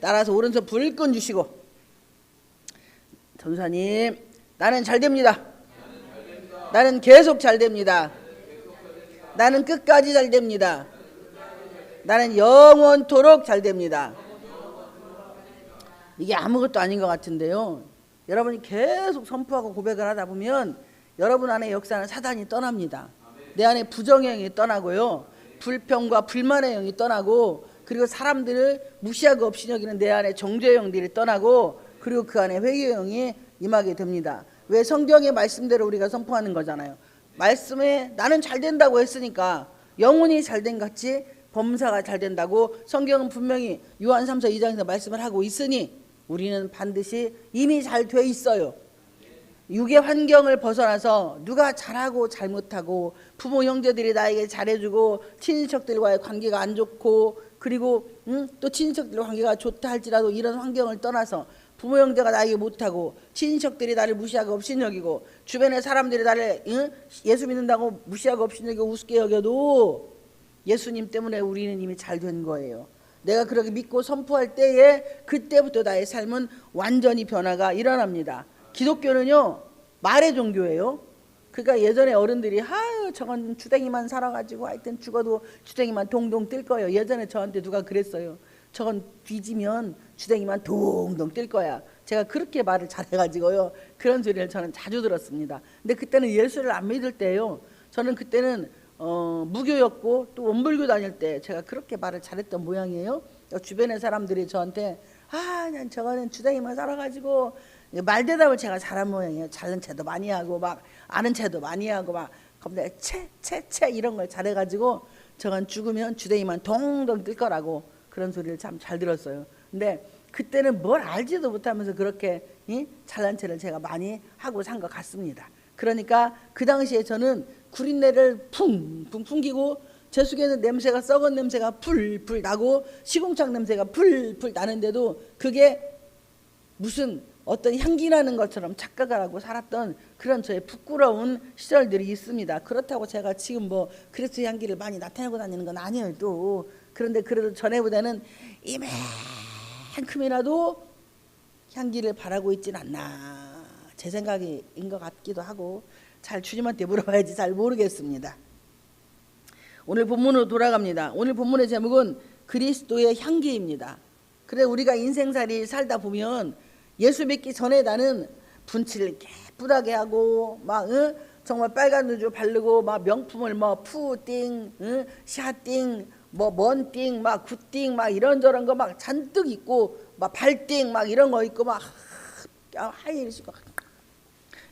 따라서 오른손 불끈 주시고, 전사님, 나는 잘 됩니다. 나는 계속 잘 됩니다. 나는 끝까지 잘 됩니다. 나는 영원토록 잘 됩니다. 이게 아무것도 아닌 것 같은데요, 여러분이 계속 선포하고 고백을 하다 보면 여러분 안에 역사는 사단이 떠납니다. 내 안에 부정의 영이 떠나고요, 불평과 불만의 영이 떠나고, 그리고 사람들을 무시하고 없이 여기는 내 안에 정죄의 영들이 떠나고, 그리고 그 안에 회개의 영이 임하게 됩니다. 왜? 성경의 말씀대로 우리가 선포하는 거잖아요. 말씀에 나는 잘 된다고 했으니까 영혼이 잘된 같이 범사가 잘 된다고 성경은 분명히 요한 3서 2장에서 말씀을 하고 있으니 우리는 반드시 이미 잘 돼 있어요. 육의 환경을 벗어나서 누가 잘하고 잘못하고, 부모 형제들이 나에게 잘해주고 친인척들과의 관계가 안 좋고, 그리고 또 친인척들과 관계가 좋다 할지라도 이런 환경을 떠나서 부모 형제가 나에게 못하고, 친인척들이 나를 무시하고 업신여기고, 주변의 사람들이 나를 예수 믿는다고 무시하고 업신여기고 우습게 여겨도 예수님 때문에 우리는 이미 잘 된 거예요. 내가 그렇게 믿고 선포할 때에 그때부터 나의 삶은 완전히 변화가 일어납니다. 기독교는요, 말의 종교예요. 그러니까 예전에 어른들이 저건 주댕이만 살아가지고 하여튼 죽어도 주댕이만 동동 뜰 거예요. 예전에 저한테 누가 그랬어요. 저건 뒤지면 주댕이만 동동 뜰 거야. 제가 그렇게 말을 잘해가지고요, 그런 소리를 저는 자주 들었습니다. 근데 그때는 예수를 안 믿을 때예요. 저는 그때는 무교였고 또 원불교 다닐 때 제가 그렇게 말을 잘했던 모양이에요. 주변의 사람들이 저한테 난 저거는 주댕이만 살아가지고, 말대답을 제가 잘한 모양이에요. 잘난 체도 많이 하고 막 아는 체도 많이 하고 막 겁나 채 이런 걸 잘해가지고 저건 죽으면 주댕이만 동동 뜰 거라고 그런 소리를 참 잘 들었어요. 근데 그때는 뭘 알지도 못하면서 그렇게 잘난 체를 제가 많이 하고 산 것 같습니다. 그러니까 그 당시에 저는 구린내를 풍풍 풍기고, 제 속에는 냄새가 썩은 냄새가 풀풀 나고 시궁창 냄새가 풀풀 나는데도 그게 무슨 어떤 향기 나는 것처럼 착각을 하고 살았던 그런 저의 부끄러운 시절들이 있습니다. 그렇다고 제가 지금 뭐 그리스도의 향기를 많이 나타내고 다니는 건 아니에요 또. 그런데 그래도 전에보다는 이만큼이라도 향기를 바라고 있진 않나, 제 생각인 것 같기도 하고, 잘 주님한테 물어봐야지 잘 모르겠습니다. 오늘 본문으로 돌아갑니다. 오늘 본문의 제목은 그리스도의 향기입니다. 그래, 우리가 인생살이 살다 보면 예수 믿기 전에 나는 분칠을 깨끗하게 하고 막 정말 빨간 누주 바르고 막 명품을 뭐 푸띵, 샤띵, 뭐 먼띵, 막 굿띵, 막 이런저런 거 막 잔뜩 입고, 막 발띵 막 이런 거 입고 막 하이힐 신고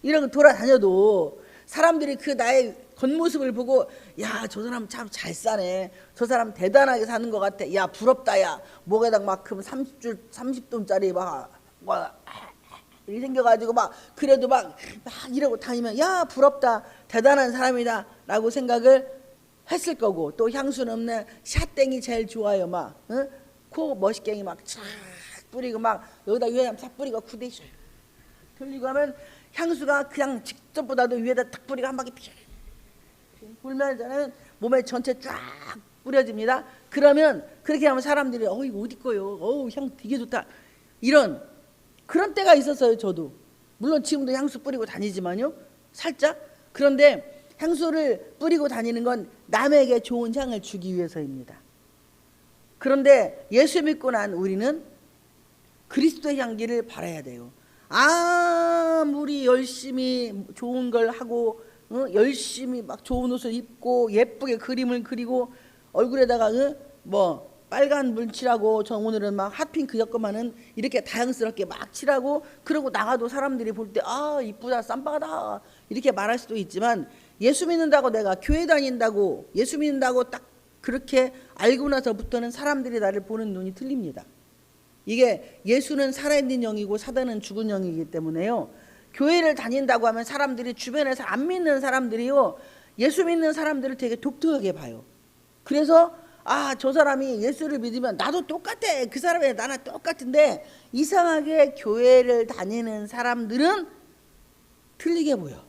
이런 거 돌아다녀도 사람들이 그 나의 겉모습을 보고, 야, 저 사람 참 잘 사네, 저 사람 대단하게 사는 것 같아, 야 부럽다, 야 목에다 막 그 30돈짜리 막 이렇게 생겨가지고 막 그래도 막 이러고 다니면 야 부럽다, 대단한 사람이다 라고 생각을 했을 거고, 또 향수는 없는 샷땡이 제일 좋아요. 막 코 멋있게 막 쫙 뿌리고 막 여기다 위에다 탁 뿌리고 구대 돌리고 하면 향수가 그냥 직접보다도 위에다 탁 뿌리고 한 바퀴 불면 저는 몸에 전체 쫙 뿌려집니다. 그러면 그렇게 하면 사람들이 이거 어디 거요? 향 되게 좋다. 이런 그런 때가 있었어요. 저도 물론 지금도 향수 뿌리고 다니지만요, 살짝. 그런데 향수를 뿌리고 다니는 건 남에게 좋은 향을 주기 위해서입니다. 그런데 예수 믿고 난 우리는 그리스도의 향기를 바라야 돼요. 아무리 열심히 좋은 걸 하고 열심히 막 좋은 옷을 입고 예쁘게 그림을 그리고 얼굴에다가 뭐 빨간 물 칠하고, 저 오늘은 막 핫핑크 엮으면은 이렇게 다양스럽게 막 칠하고, 그러고 나가도 사람들이 볼 때 이쁘다, 쌈바다 이렇게 말할 수도 있지만, 예수 믿는다고 내가 교회 다닌다고 예수 믿는다고 딱 그렇게 알고 나서부터는 사람들이 나를 보는 눈이 틀립니다. 이게 예수는 살아있는 영이고 사단은 죽은 영이기 때문에요, 교회를 다닌다고 하면 사람들이 주변에서 안 믿는 사람들이요, 예수 믿는 사람들을 되게 독특하게 봐요. 그래서 저 사람이 예수를 믿으면 나도 똑같아, 그 사람이 나랑 똑같은데, 이상하게 교회를 다니는 사람들은 틀리게 보여.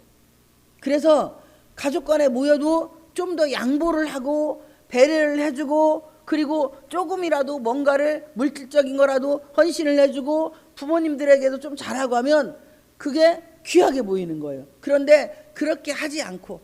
그래서 가족 간에 모여도 좀 더 양보를 하고 배려를 해주고, 그리고 조금이라도 뭔가를 물질적인 거라도 헌신을 해주고 부모님들에게도 좀 잘하고 하면 그게 귀하게 보이는 거예요. 그런데 그렇게 하지 않고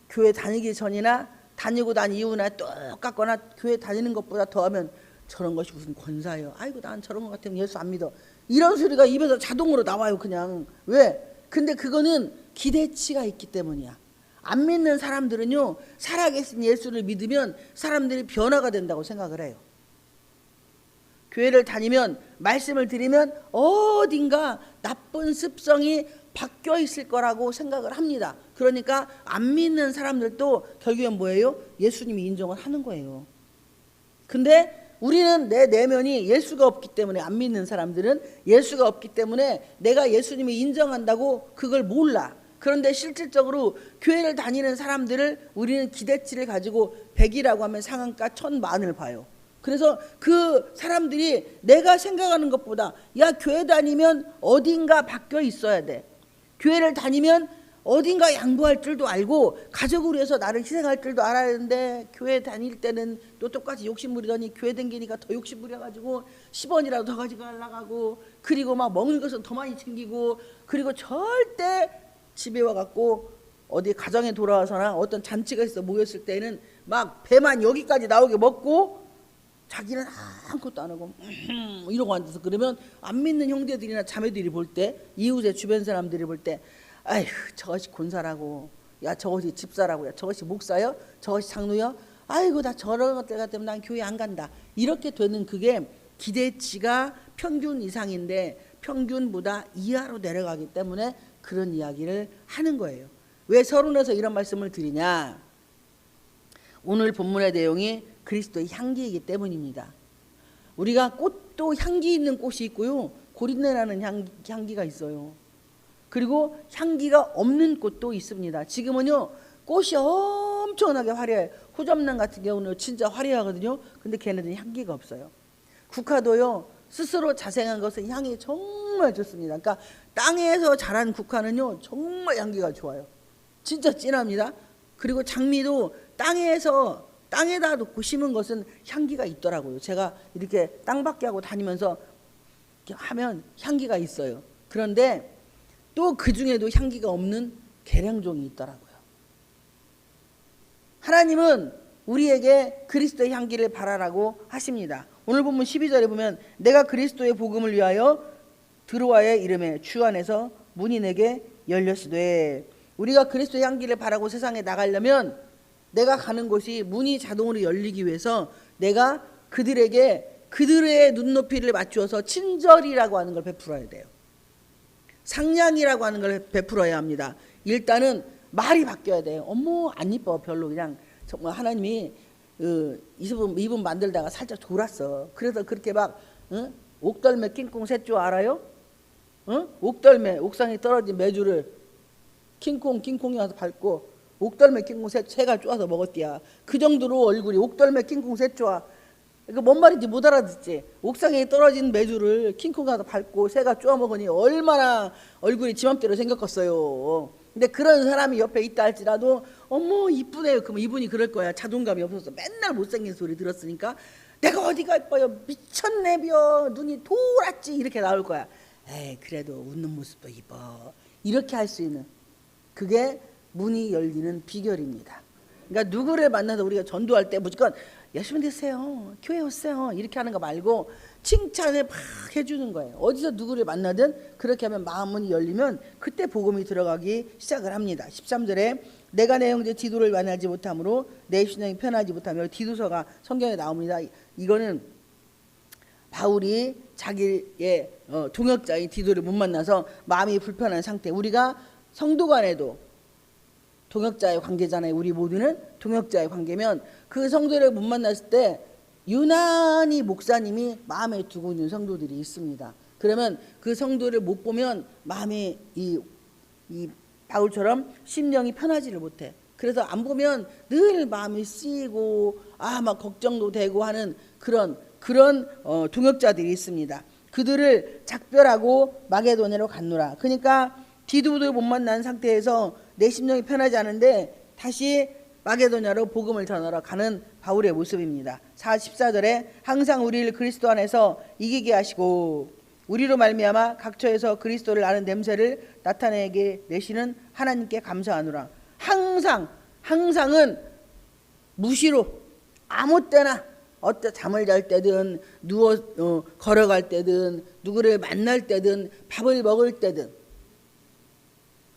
교회 다니기 전이나 다니고 난 이후나 똑같거나 교회 다니는 것보다 더하면 저런 것이 무슨 권사예요. 아이고 난 저런 것 같으면 예수 안 믿어. 이런 소리가 입에서 자동으로 나와요. 그냥. 왜? 근데 그거는 기대치가 있기 때문이야. 안 믿는 사람들은요, 살아계신 예수를 믿으면 사람들이 변화가 된다고 생각을 해요. 교회를 다니면 말씀을 드리면 어딘가 나쁜 습성이 바뀌어 있을 거라고 생각을 합니다. 그러니까 안 믿는 사람들도 결국엔 뭐예요? 예수님이 인정을 하는 거예요. 근데 우리는 내 내면이 예수가 없기 때문에, 안 믿는 사람들은 예수가 없기 때문에 내가 예수님을 인정한다고 그걸 몰라. 그런데 실질적으로 교회를 다니는 사람들을 우리는 기대치를 가지고 100이라고 하면 상한가 1000만을 봐요. 그래서 그 사람들이 내가 생각하는 것보다 야 교회 다니면 어딘가 바뀌어 있어야 돼. 교회를 다니면 어딘가 양보할 줄도 알고 가족을 위해서 나를 희생할 줄도 알아야 되는데 교회 다닐 때는 또 똑같이 욕심부리더니 교회 댕기니까 더 욕심부려가지고 10원이라도 더 가지고 가려고 그리고 막 먹는 것은 더 많이 챙기고 그리고 절대 집에 와갖고 어디 가정에 돌아와서나 어떤 잔치가 있어 모였을 때는 막 배만 여기까지 나오게 먹고 자기는 아무것도 안 하고 이러고 앉아서 그러면 안 믿는 형제들이나 자매들이 볼 때 이웃의 주변 사람들이 볼 때 아휴 저것이 권사라고 야 저것이 집사라고 야 저것이 목사요 저것이 장로요 아이고 나 저런 것들 같으면 난 교회 안 간다 이렇게 되는 그게 기대치가 평균 이상인데 평균보다 이하로 내려가기 때문에 그런 이야기를 하는 거예요. 왜 서론에서 이런 말씀을 드리냐? 오늘 본문의 내용이 그리스도의 향기이기 때문입니다. 우리가 꽃도 향기 있는 꽃이 있고요. 고린내나는 향기가 있어요. 그리고 향기가 없는 꽃도 있습니다. 지금은요 꽃이 엄청나게 화려해요. 호접란 같은 경우는 진짜 화려하거든요. 근데 걔네들은 향기가 없어요. 국화도요 스스로 자생한 것은 향이 정말 좋습니다. 그러니까 땅에서 자란 국화는요 정말 향기가 좋아요. 진짜 진합니다. 그리고 장미도 땅에다 놓고 심은 것은 향기가 있더라고요. 제가 이렇게 땅밖에 하고 다니면서 이렇게 하면 향기가 있어요. 그런데 또 그 중에도 향기가 없는 계량종이 있더라고요. 하나님은 우리에게 그리스도의 향기를 바라라고 하십니다. 오늘 본문 12절에 보면 내가 그리스도의 복음을 위하여 드로아의 이름에 주 안에서 문이 내게 열렸으되 우리가 그리스도의 향기를 바라고 세상에 나가려면 내가 가는 곳이 문이 자동으로 열리기 위해서 내가 그들의 눈높이를 맞추어서 친절이라고 하는 걸 베풀어야 돼요. 상냥이라고 하는 걸 베풀어야 합니다. 일단은 말이 바뀌어야 돼요. 어머 안 이뻐 별로 그냥 정말 하나님이 이분 만들다가 살짝 졸았어. 그래서 그렇게 막 옥덜매 킹콩 셋조 알아요? 옥덜매 옥상에 떨어진 메주를 킹콩이 와서 밟고 옥덜매 킹콩 새가 쪼아서 먹었디야. 그 정도로 얼굴이 옥덜매 킹콩 셋조아. 이거 뭔 말인지 못 알아듣지. 옥상에 떨어진 메주를 킹콩이 와서 밟고 새가 쪼아 먹으니 얼마나 얼굴이 지맘대로 생겼겠어요. 근데 그런 사람이 옆에 있다 할지라도 어머 이쁘네요. 그럼 이분이 그럴 거야. 자존감이 없어서 맨날 못생긴 소리 들었으니까 내가 어디가 이뻐요. 미쳤네벼. 눈이 돌았지. 이렇게 나올 거야. 에이 그래도 웃는 모습도 이뻐. 이렇게 할 수 있는 그게 문이 열리는 비결입니다. 그러니까 누구를 만나서 우리가 전도할 때 무조건 열심히 되세요. 교회 오세요. 이렇게 하는 거 말고 칭찬을 막 해주는 거예요. 어디서 누구를 만나든 그렇게 하면 마음문이 열리면 그때 복음이 들어가기 시작을 합니다. 13절에 내가 내 형제 디도를 만나지 못함으로 내 심령이 편하지 못하며 디도서가 성경에 나옵니다. 이거는 바울이 자기의 동역자인 디도를 못 만나서 마음이 불편한 상태. 우리가 성도 간에도 동역자의 관계잖아요. 우리 모두는 동역자의 관계면 그 성도를 못 만났을 때 유난히 목사님이 마음에 두고 있는 성도들이 있습니다. 그러면 그 성도를 못 보면 마음이 이 바울처럼 심령이 편하지를 못해. 그래서 안 보면 늘 마음이 쓰이고 막 걱정도 되고 하는 그런 동역자들이 있습니다. 그들을 작별하고 마게도냐로 갔노라. 그러니까 디도를 못 만난 상태에서 내 심령이 편하지 않은데 다시 마게도냐로 복음을 전하러 가는 바울의 모습입니다. 14절에 항상 우리를 그리스도 안에서 이기게 하시고 우리로 말미암아 각처에서 그리스도를 아는 냄새를 나타내게 내시는 하나님께 감사하노라. 항상은 무시로 아무 때나 잠을 잘 때든 걸어갈 때든 누구를 만날 때든 밥을 먹을 때든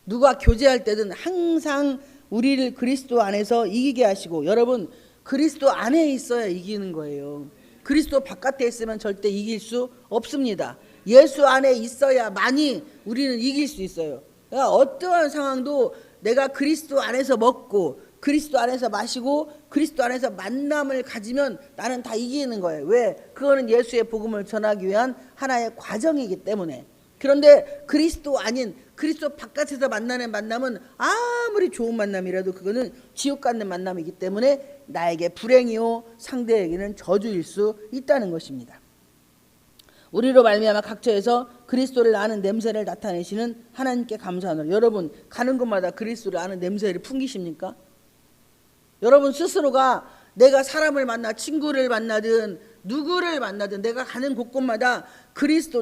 누가 교제할 때든 항상 우리를 그리스도 안에서 이기게 하시고, 여러분 그리스도 안에 있어야 이기는 거예요. 그리스도 바깥에 있으면 절대 이길 수 없습니다. 예수 안에 있어야만이 우리는 이길 수 있어요. 그러니까 어떠한 상황도 내가 그리스도 안에서 먹고 그리스도 안에서 마시고 그리스도 안에서 만남을 가지면 나는 다 이기는 거예요. 왜? 그거는 예수의 복음을 전하기 위한 하나의 과정이기 때문에. 그런데 그리스도 아닌 그리스도 바깥에서 만나는 만남은 아무리 좋은 만남이라도 그거는 지옥 가는 만남이기 때문에 나에게 불행이요 상대에게는 저주일 수 있다는 것입니다. 우리로 말미암아 각처에서 그리스도를 아는 냄새를 나타내시는 하나님께 감사하노라. 여러분 가는 곳마다 그리스도를 아는 냄새를 풍기십니까? 여러분 스스로가 내가 사람을 만나 친구를 만나든 누구를 만나든 내가 가는 곳곳마다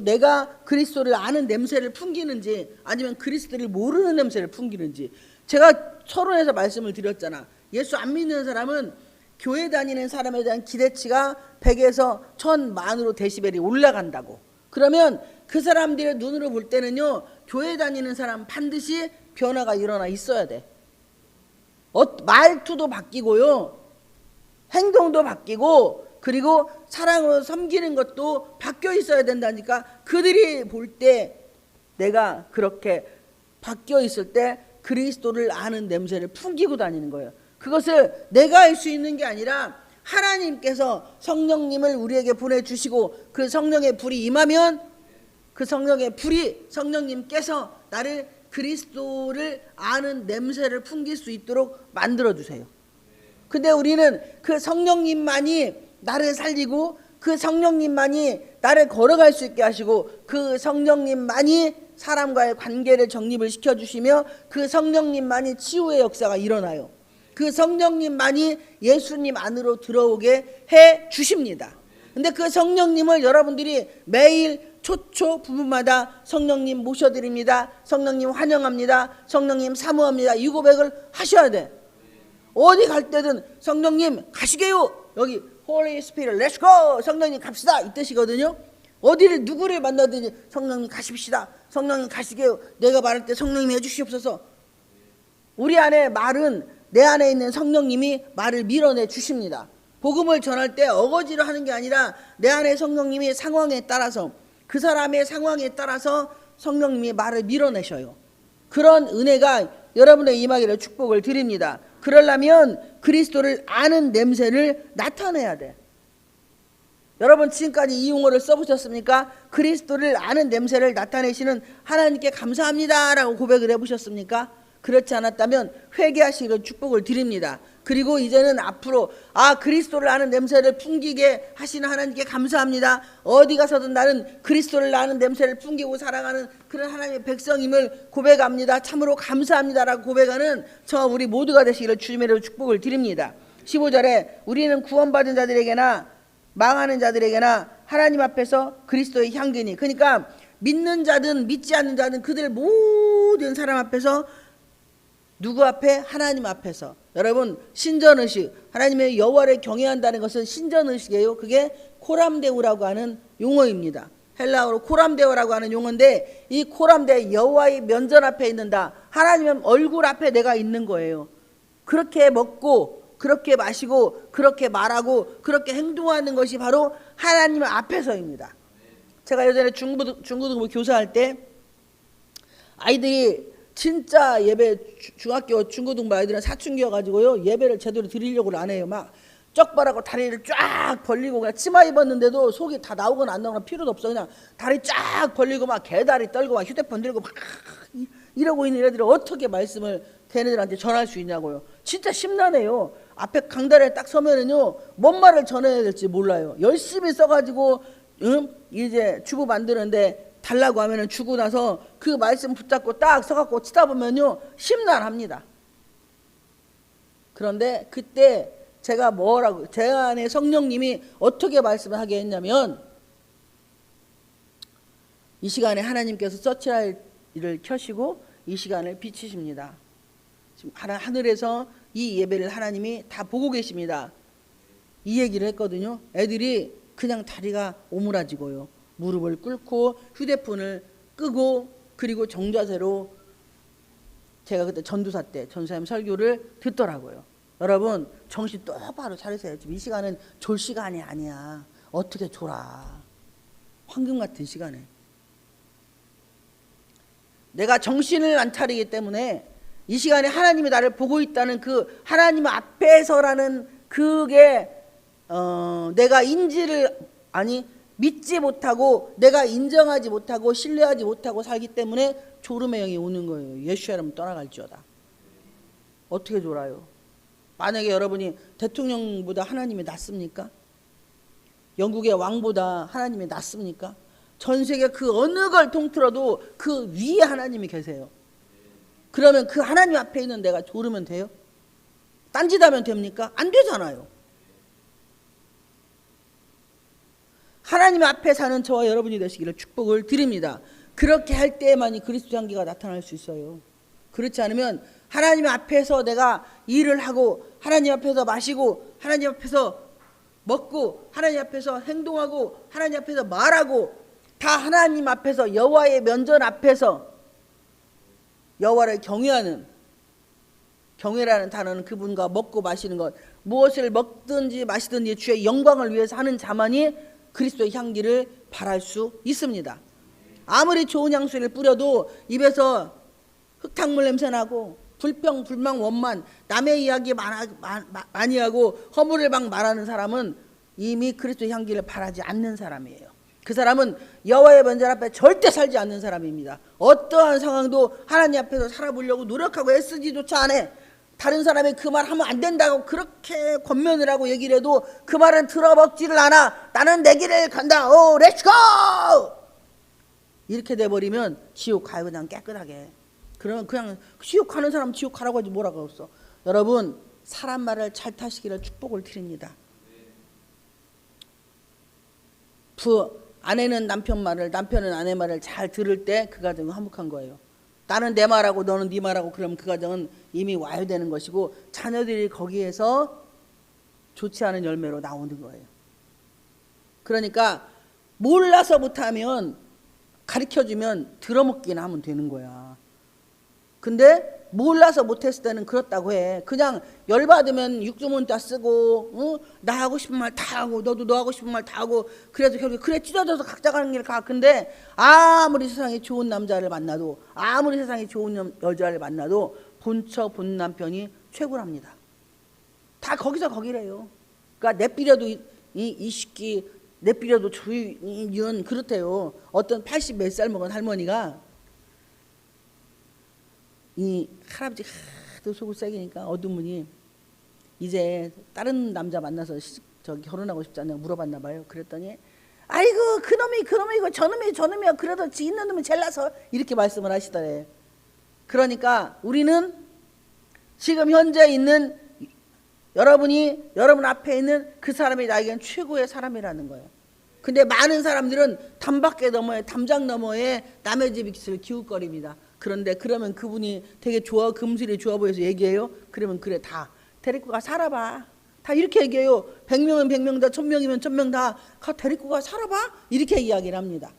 내가 그리스도를 아는 냄새를 풍기는지 아니면 그리스도를 모르는 냄새를 풍기는지. 제가 서론에서 말씀을 드렸잖아. 예수 안 믿는 사람은 교회 다니는 사람에 대한 기대치가 100에서 1000만으로 데시벨이 올라간다고. 그러면 그 사람들의 눈으로 볼 때는요, 교회 다니는 사람 반드시 변화가 일어나 있어야 돼. 말투도 바뀌고요, 행동도 바뀌고, 그리고 사랑으로 섬기는 것도 바뀌어 있어야 된다니까. 그들이 볼 때 내가 그렇게 바뀌어 있을 때 그리스도를 아는 냄새를 풍기고 다니는 거예요. 그것을 내가 할 수 있는 게 아니라 하나님께서 성령님을 우리에게 보내주시고 그 성령의 불이 임하면 그 성령님께서 나를 그리스도를 아는 냄새를 풍길 수 있도록 만들어주세요. 근데 우리는 그 성령님만이 나를 살리고 그 성령님만이 나를 걸어갈 수 있게 하시고 그 성령님만이 사람과의 관계를 정립을 시켜주시며 그 성령님만이 치유의 역사가 일어나요. 그 성령님만이 예수님 안으로 들어오게 해 주십니다. 근데 그 성령님을 여러분들이 매일 초초 부분마다 성령님 모셔드립니다, 성령님 환영합니다, 성령님 사모합니다, 이 고백을 하셔야 돼. 어디 갈 때든 성령님 가시게요. 여기 Holy Spirit, Let's go. 성령님 갑시다 이 뜻이거든요. 어디를 누구를 만나든지 성령님 가십시다, 성령님 가시게요. 내가 말할 때 성령님 해주시옵소서. 우리 안에 말은 내 안에 있는 성령님이 말을 밀어내 주십니다. 복음을 전할 때 어거지로 하는 게 아니라 내 안에 성령님이 상황에 따라서 그 사람의 상황에 따라서 성령님이 말을 밀어내셔요. 그런 은혜가 여러분의 임하기를 축복을 드립니다. 그러려면 그리스도를 아는 냄새를 나타내야 돼. 여러분 지금까지 이 용어를 써보셨습니까? 그리스도를 아는 냄새를 나타내시는 하나님께 감사합니다 라고 고백을 해보셨습니까? 그렇지 않았다면 회개하시기를 축복을 드립니다. 그리고 이제는 앞으로 그리스도를 아는 냄새를 풍기게 하시는 하나님께 감사합니다. 어디 가서든 나는 그리스도를 아는 냄새를 풍기고 살아가는 그런 하나님의 백성임을 고백합니다. 참으로 감사합니다라고 고백하는 우리 모두가 되시기를 주님의 이름으로 축복을 드립니다. 15절에 우리는 구원받은 자들에게나 망하는 자들에게나 하나님 앞에서 그리스도의 향기니, 그러니까 믿는 자든 믿지 않는 자든 그들 모든 사람 앞에서, 누구 앞에? 하나님 앞에서. 여러분 신전의식, 하나님의 여호와를 경외한다는 것은 신전의식이에요. 그게 코람데우라고 하는 용어입니다. 헬라어로 코람데오라고 하는 용어인데, 이 코람데 여호와의 면전 앞에 있는다. 하나님의 얼굴 앞에 내가 있는 거예요. 그렇게 먹고 그렇게 마시고 그렇게 말하고 그렇게 행동하는 것이 바로 하나님 앞에서입니다. 제가 예전에 중고등부 교사할 때 아이들이 진짜 예배, 중학교 중고등부 아이들은 사춘기여가지고요, 예배를 제대로 드리려고 안 해요. 막 쩍바라고 다리를 쫙 벌리고, 그냥 치마 입었는데도 속이 다 나오거나 안 나오거나 필요도 없어. 그냥 다리 쫙 벌리고 막 개다리 떨고 막 휴대폰 들고 막 이러고 있는 애들이 어떻게 말씀을 걔네들한테 전할 수 있냐고요. 진짜 심란해요. 앞에 강단에 딱 서면은요, 뭔 말을 전해야 될지 몰라요. 열심히 써가지고 이제 주보 만드는데 달라고 하면은 주고 나서 그 말씀 붙잡고 딱 서갖고 치다 보면요 심란합니다. 그런데 그때 제가 뭐라고 제 안에 성령님이 어떻게 말씀을 하게 했냐면 이 시간에 하나님께서 서치라이트를 켜시고 이 시간을 비추십니다. 지금 하늘에서 이 예배를 하나님이 다 보고 계십니다. 이 얘기를 했거든요. 애들이 그냥 다리가 오므라지고요. 무릎을 꿇고 휴대폰을 끄고 그리고 정자세로 제가 그때 전도사 때 전사님 설교를 듣더라고요. 여러분 정신 똑바로 차리세요. 지금 이 시간은 졸 시간이 아니야. 어떻게 졸아. 황금 같은 시간에. 내가 정신을 안 차리기 때문에 이 시간에 하나님이 나를 보고 있다는 그 하나님 앞에서라는 그게 내가 믿지 못하고 내가 인정하지 못하고 신뢰하지 못하고 살기 때문에 졸음의 영이 오는 거예요. 예수야라면 떠나갈지어다. 어떻게 졸아요? 만약에 여러분이 대통령보다 하나님이 낫습니까? 영국의 왕보다 하나님이 낫습니까? 전 세계 그 어느 걸 통틀어도 그 위에 하나님이 계세요. 그러면 그 하나님 앞에 있는 내가 졸으면 돼요? 딴짓하면 됩니까? 안 되잖아요. 하나님 앞에 사는 저와 여러분이 되시기를 축복을 드립니다. 그렇게 할 때에만이 그리스도 향기가 나타날 수 있어요. 그렇지 않으면 하나님 앞에서 내가 일을 하고 하나님 앞에서 마시고 하나님 앞에서 먹고 하나님 앞에서 행동하고 하나님 앞에서 말하고 다 하나님 앞에서 여호와의 면전 앞에서 여호와를 경외하는 경외라는 단어는 그분과 먹고 마시는 것 무엇을 먹든지 마시든지 주의 영광을 위해서 하는 자만이 그리스도의 향기를 발할 수 있습니다. 아무리 좋은 향수를 뿌려도 입에서 흙탕물 냄새 나고 불평 불만 원만 남의 이야기 많이 하고 허물을 막 말하는 사람은 이미 그리스도의 향기를 발하지 않는 사람이에요. 그 사람은 여호와의 면전 앞에 절대 살지 않는 사람입니다. 어떠한 상황도 하나님 앞에서 살아보려고 노력하고 애쓰지조차 안 해. 다른 사람이 그 말 하면 안 된다고 그렇게 권면을 하고 얘기를 해도 그 말은 들어먹지를 않아. 나는 내 길을 간다. 오, 렛츠고! 이렇게 돼버리면 지옥 가요. 그냥 깨끗하게. 그러면 그냥 지옥 가는 사람 지옥 가라고 하지 뭐라고 했어. 여러분 사람 말을 잘 타시기를 축복을 드립니다. 아내는 남편 말을 남편은 아내 말을 잘 들을 때 그 가정은 화목한 거예요. 나는 내 말하고 너는 네 말하고 그러면 그 가정은 이미 와야 되는 것이고 자녀들이 거기에서 좋지 않은 열매로 나오는 거예요. 그러니까 몰라서 못하면 가르쳐주면 들어먹기나 하면 되는 거야. 근데 몰라서 못했을 때는 그렇다고 해. 그냥 열받으면 육두문자 쓰고 나 하고 싶은 말 다 하고 너도 너 하고 싶은 말 다 하고 그래서 결국에 그래 찢어져서 각자 가는 길 가. 근데 아무리 세상에 좋은 남자를 만나도 아무리 세상에 좋은 여자를 만나도 본처 본 남편이 최고랍니다. 다 거기서 거기래요. 그러니까 내삐려도 이 시끼 내삐려도 주인 그렇대요. 어떤 80 몇 살 먹은 할머니가 이 할아버지가 하도 속을 새기니까 어두문이 이제 다른 남자 만나서 결혼하고 싶지 않냐고 물어봤나 봐요. 그랬더니 아이고 그놈이고 저놈이요. 그래도 지 있는 놈이 잘나서 이렇게 말씀을 하시더래. 그러니까 우리는 지금 현재 있는 여러분 앞에 있는 그 사람이 나에겐 최고의 사람이라는 거예요. 근데 많은 사람들은 담밖에 너머에 담장 너머에 남의 집 이슬 기웃거립니다. 그런데 그러면 그분이 되게 좋아 금슬이 좋아 보여서 얘기해요. 그러면 그래 다 데리고 가 살아봐. 다 이렇게 얘기해요. 100명은 100명 다 1000명이면 1000명 다 데리고 가 살아봐. 이렇게 이야기를 합니다.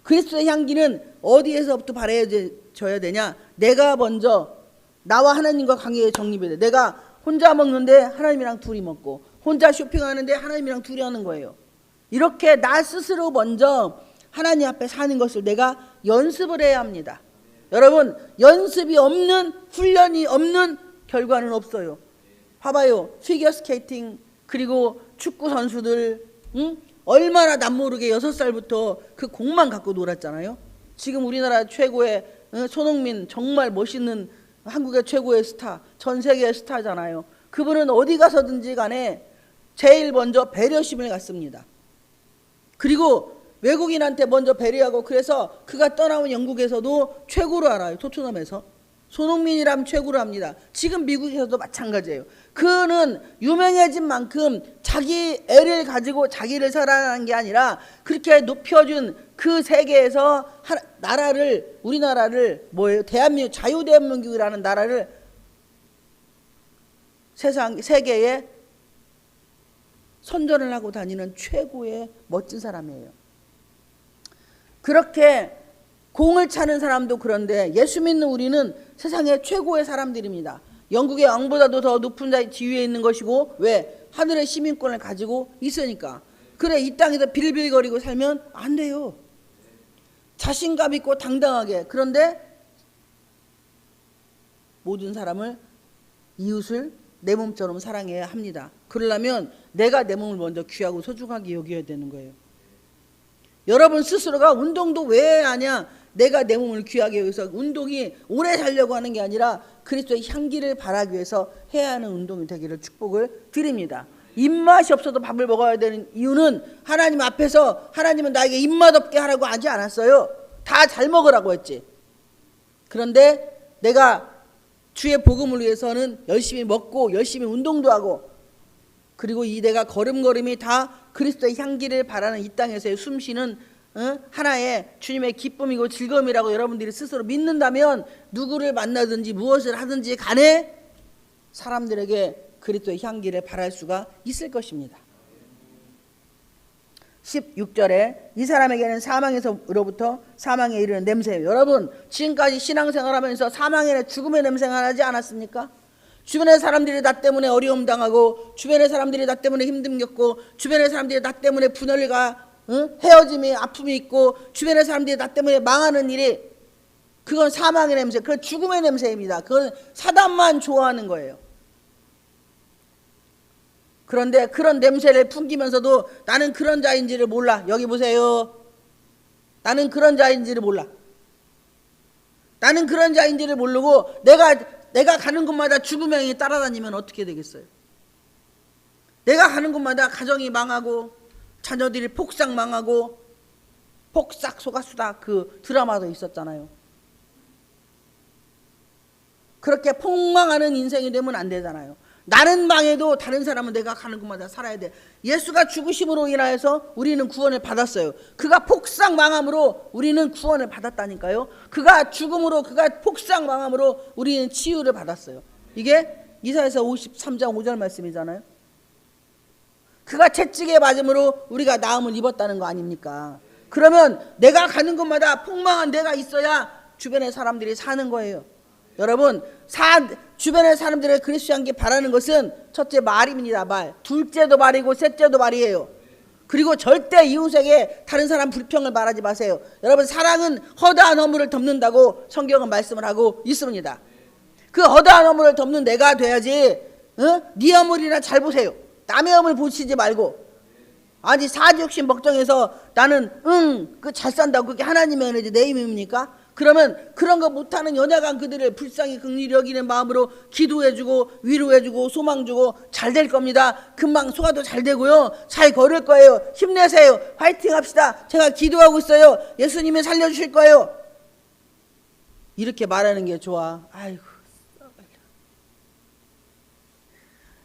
그리스도의 향기는 어디에서부터 발해져야 되냐. 내가 먼저 나와 하나님과 관계에 정립이 돼. 내가 혼자 먹는데 하나님이랑 둘이 먹고 혼자 쇼핑하는데 하나님이랑 둘이 하는 거예요. 이렇게 나 스스로 먼저 하나님 앞에 사는 것을 내가 연습을 해야 합니다. 여러분 연습이 없는 훈련이 없는 결과는 없어요. 봐봐요. 피겨스케이팅 그리고 축구 선수들 얼마나 남모르게 6살부터 그 공만 갖고 놀았잖아요. 지금 우리나라 최고의 손흥민 정말 멋있는 한국의 최고의 스타 전 세계의 스타잖아요. 그분은 어디 가서든지 간에 제일 먼저 배려심을 갖습니다. 그리고 외국인한테 먼저 배려하고 그래서 그가 떠나온 영국에서도 최고로 알아요. 토트넘에서. 손흥민이라면 최고랍니다. 지금 미국에서도 마찬가지예요. 그는 유명해진 만큼 자기 애를 가지고 자기를 사랑하는 게 아니라 그렇게 높여준 그 세계에서 나라를, 우리나라를 뭐예요? 대한민국, 자유대한민국이라는 나라를 세계에 선전을 하고 다니는 최고의 멋진 사람이에요. 그렇게 공을 차는 사람도 그런데 예수 믿는 우리는 세상의 최고의 사람들입니다. 영국의 왕보다도 더 높은 자의 지위에 있는 것이고, 왜? 하늘의 시민권을 가지고 있으니까. 그래, 이 땅에서 빌빌거리고 살면 안 돼요. 자신감 있고 당당하게. 그런데 모든 사람을, 이웃을 내 몸처럼 사랑해야 합니다. 그러려면 내가 내 몸을 먼저 귀하고 소중하게 여겨야 되는 거예요. 여러분 스스로가 운동도 왜 하냐? 내가 내 몸을 귀하게 여기서 운동이 오래 살려고 하는 게 아니라 그리스도의 향기를 바라기 위해서 해야 하는 운동이 되기를 축복을 드립니다. 입맛이 없어도 밥을 먹어야 되는 이유는 하나님 앞에서 하나님은 나에게 입맛 없게 하라고 하지 않았어요. 다 잘 먹으라고 했지. 그런데 내가 주의 복음을 위해서는 열심히 먹고 열심히 운동도 하고, 그리고 이 내가 걸음걸음이 다 그리스도의 향기를 바라는 이 땅에서의 숨쉬는 하나의 주님의 기쁨이고 즐거움이라고 여러분들이 스스로 믿는다면 누구를 만나든지 무엇을 하든지 간에 사람들에게 그리스도의 향기를 바랄 수가 있을 것입니다. 16절에 이 사람에게는 사망에서로부터 사망에 이르는 냄새예요. 여러분 지금까지 신앙생활하면서 사망의 죽음의 냄새가 나지 않았습니까? 주변의 사람들이 나 때문에 어려움 당하고, 주변의 사람들이 나 때문에 힘듦 겪고, 주변의 사람들이 나 때문에 분열과 헤어짐이 아픔이 있고, 주변의 사람들이 나 때문에 망하는 일이, 그건 사망의 냄새, 그건 죽음의 냄새입니다. 그건 사단만 좋아하는 거예요. 그런데 그런 냄새를 풍기면서도 나는 그런 자인지를 몰라. 여기 보세요. 나는 그런 자인지를 몰라. 나는 그런 자인지를 모르고 내가 가는 곳마다 죽음의 영이 따라다니면 어떻게 되겠어요? 내가 가는 곳마다 가정이 망하고 자녀들이 폭삭 망하고, 폭삭 속았수다 그 드라마도 있었잖아요. 그렇게 폭망하는 인생이 되면 안 되잖아요. 나는 망해도 다른 사람은 내가 가는 곳마다 살아야 돼. 예수가 죽으심으로 인하여서 우리는 구원을 받았어요. 그가 폭삭 망함으로 우리는 구원을 받았다니까요. 그가 죽음으로, 그가 폭삭 망함으로 우리는 치유를 받았어요. 이게 이사야서 53장 5절 말씀이잖아요. 그가 채찍에 맞음으로 우리가 나음을 입었다는 거 아닙니까? 그러면 내가 가는 곳마다 폭망한 데가 있어야 주변의 사람들이 사는 거예요. 여러분 주변의 사람들의 그리스도 향기 바라는 것은 첫째 말입니다. 말. 둘째도 말이고 셋째도 말이에요. 그리고 절대 이웃에게 다른 사람 불평을 말하지 마세요. 여러분 사랑은 허다한 허물을 덮는다고 성경은 말씀을 하고 있습니다. 그 허다한 허물을 덮는 내가 돼야지. 네 허물이나 잘 보세요. 남의 허물 보시지 말고. 아니 사지욕심 걱정해서 나는 그 잘 산다고 그게 하나님의 은혜지 내 힘입니까? 그러면 그런 거 못하는 연약한 그들을 불쌍히 긍휼히 여기는 마음으로 기도해주고 위로해주고 소망주고 잘 될 겁니다. 금방 소화도 잘 되고요. 잘 걸을 거예요. 힘내세요. 화이팅 합시다. 제가 기도하고 있어요. 예수님이 살려주실 거예요. 이렇게 말하는 게 좋아. 아이고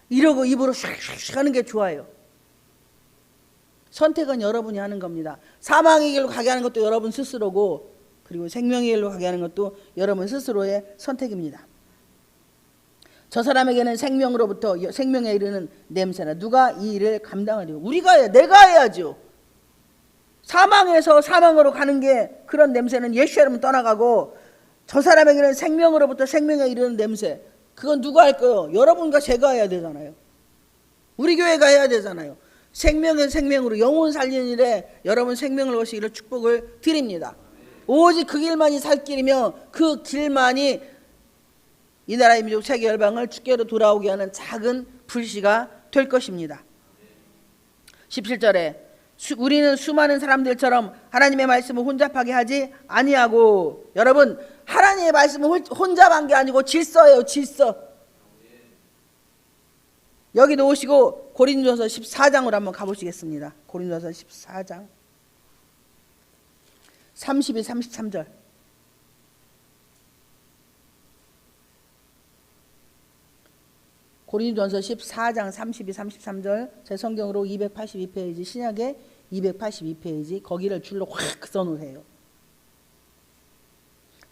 이러고 입으로 슉슉 하는 게 좋아요. 선택은 여러분이 하는 겁니다. 사망의 길로 가게 하는 것도 여러분 스스로고, 그리고 생명의 길로 가게 하는 것도 여러분 스스로의 선택입니다. 저 사람에게는 생명으로부터 생명에 이르는 냄새나 누가 이 일을 감당하리요? 우리가 해야, 내가 해야죠. 사망에서 사망으로 가는 게 그런 냄새는 예수님은 떠나가고, 저 사람에게는 생명으로부터 생명에 이르는 냄새, 그건 누가 할 거예요? 여러분과 제가 해야 되잖아요. 우리 교회가 해야 되잖아요. 생명의 생명으로 영혼 살리는 일에 여러분 생명을 거시기를 축복을 드립니다. 오직 그 길만이 살 길이며 그 길만이 이 나라의 민족 세계 열방을 주께로 돌아오게 하는 작은 불씨가 될 것입니다. 17절에 우리는 수많은 사람들처럼 하나님의 말씀을 혼잡하게 하지 아니하고, 여러분 하나님의 말씀을 혼잡한 게 아니고 질서예요. 질서. 여기도 오시고 고린도서 14장으로 한번 가보시겠습니다. 고린도서 14장 32, 33절. 고린도전서 14장 32, 33절 제 성경으로 282페이지 신약의 282페이지 거기를 줄로 확 써놓으세요.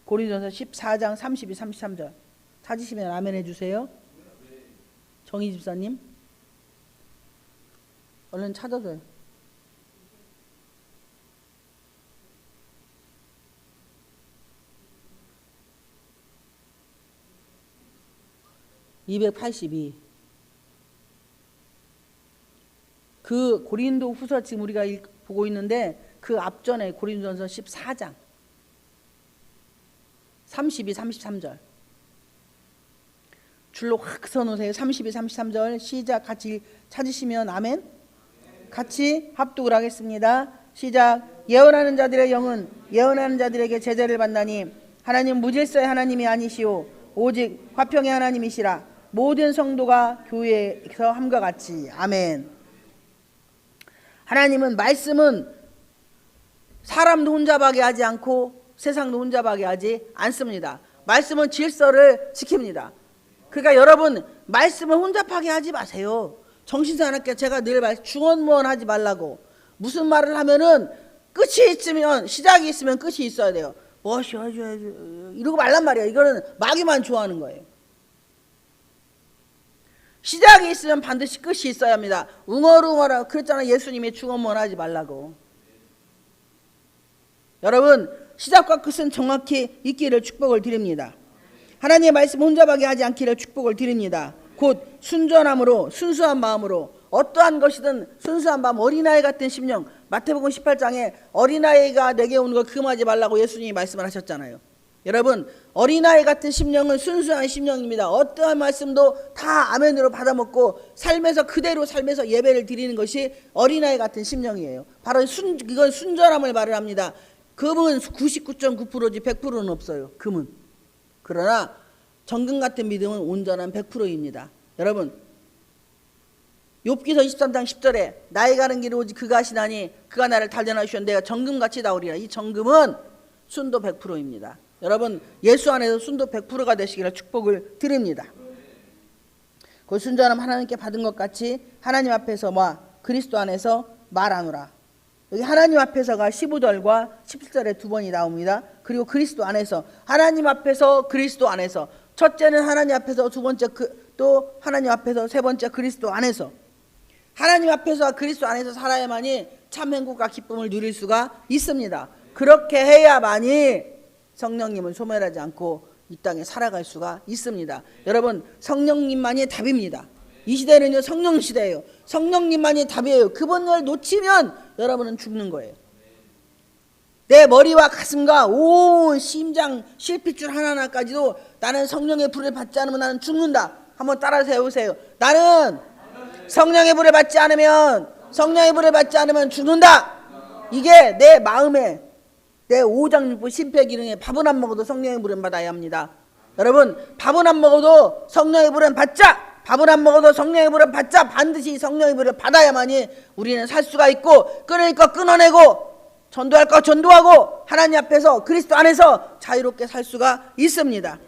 고린도전서 14장 32, 33절 찾으시면 아멘 해주세요. 정희 집사님 얼른 찾아줘요. (282) 그 고린도 후서 지금 우리가 보고 있는데 그 앞전에 고린도전서 14장 32, 33절 줄로 확 써놓으세요. 32, 33절 시작. 같이 찾으시면 아멘. 같이 합독을 하겠습니다. 시작. 예언하는 자들의 영은 예언하는 자들에게 제재를 받나니 하나님 무질서의 하나님이 아니시오 오직 화평의 하나님이시라. 모든 성도가 교회에서 함과 같이 아멘. 하나님은 말씀은 사람도 혼잡하게 하지 않고 세상도 혼잡하게 하지 않습니다. 말씀은 질서를 지킵니다. 그러니까 여러분 말씀을 혼잡하게 하지 마세요. 정신사납게 제가 늘 중언무언하지 말라고. 무슨 말을 하면은 끝이 있으면 시작이 있으면 끝이 있어야 돼요. 뭐시 이러고 말란 말이야. 이거는 마귀만 좋아하는 거예요. 시작이 있으면 반드시 끝이 있어야 합니다. 웅얼웅얼 그랬잖아. 예수님이 중언무언하지 말라고. 여러분 시작과 끝은 정확히 있기를 축복을 드립니다. 하나님의 말씀 혼잡하게 하지 않기를 축복을 드립니다. 곧 순전함으로 순수한 마음으로 어떠한 것이든 순수한 마음 어린아이 같은 심령. 마태복음 18장에 어린아이가 내게 오는 걸 금하지 말라고 예수님이 말씀을 하셨잖아요. 여러분 어린아이 같은 심령은 순수한 심령입니다. 어떠한 말씀도 다 아멘으로 받아먹고 삶에서 그대로 삶에서 예배를 드리는 것이 어린아이 같은 심령이에요. 바로 이건 순전함을 말을 합니다. 금은 99.9%지 100%는 없어요. 금은. 그러나 정금 같은 믿음은 온전한 100%입니다. 여러분 욥기서 23장 10절에 나의 가는 길을 오직 그가 하시나니 그가 나를 단련하시오 내가 정금같이 나오리라. 이 정금은 순도 100%입니다. 여러분 예수 안에서 순도 100%가 되시기를 축복을 드립니다. 그 순전함 하나님께 받은 것 같이 하나님 앞에서와 그리스도 안에서 말하노라. 여기 하나님 앞에서가 15절과 17절에 두 번이 나옵니다. 그리고 그리스도 안에서 하나님 앞에서 그리스도 안에서 첫째는 하나님 앞에서 두 번째 또 하나님 앞에서 세 번째 그리스도 안에서 하나님 앞에서 그리스도 안에서 살아야만이 참 행복과 기쁨을 누릴 수가 있습니다. 그렇게 해야만이 성령님은 소멸하지 않고 이 땅에 살아갈 수가 있습니다. 여러분 성령님만이 답입니다. 이 시대는요 성령 시대예요. 성령님만이 답이에요. 그분을 놓치면 여러분은 죽는 거예요. 내 머리와 가슴과 온 심장 실핏줄 하나하나까지도 나는 성령의 불을 받지 않으면 나는 죽는다. 한번 따라 세우세요. 나는 성령의 불을 받지 않으면 죽는다. 이게 내 마음에 내 오장육부 심폐기능에 밥은 안 먹어도 성령의 불은 받아야 합니다. 여러분 밥은 안 먹어도 성령의 불은 받자. 밥을 안 먹어도 성령의 불을 받자. 반드시 성령의 불을 받아야만이 우리는 살 수가 있고 끊을 거 끊어내고 전도할 거 전도하고 하나님 앞에서 그리스도 안에서 자유롭게 살 수가 있습니다.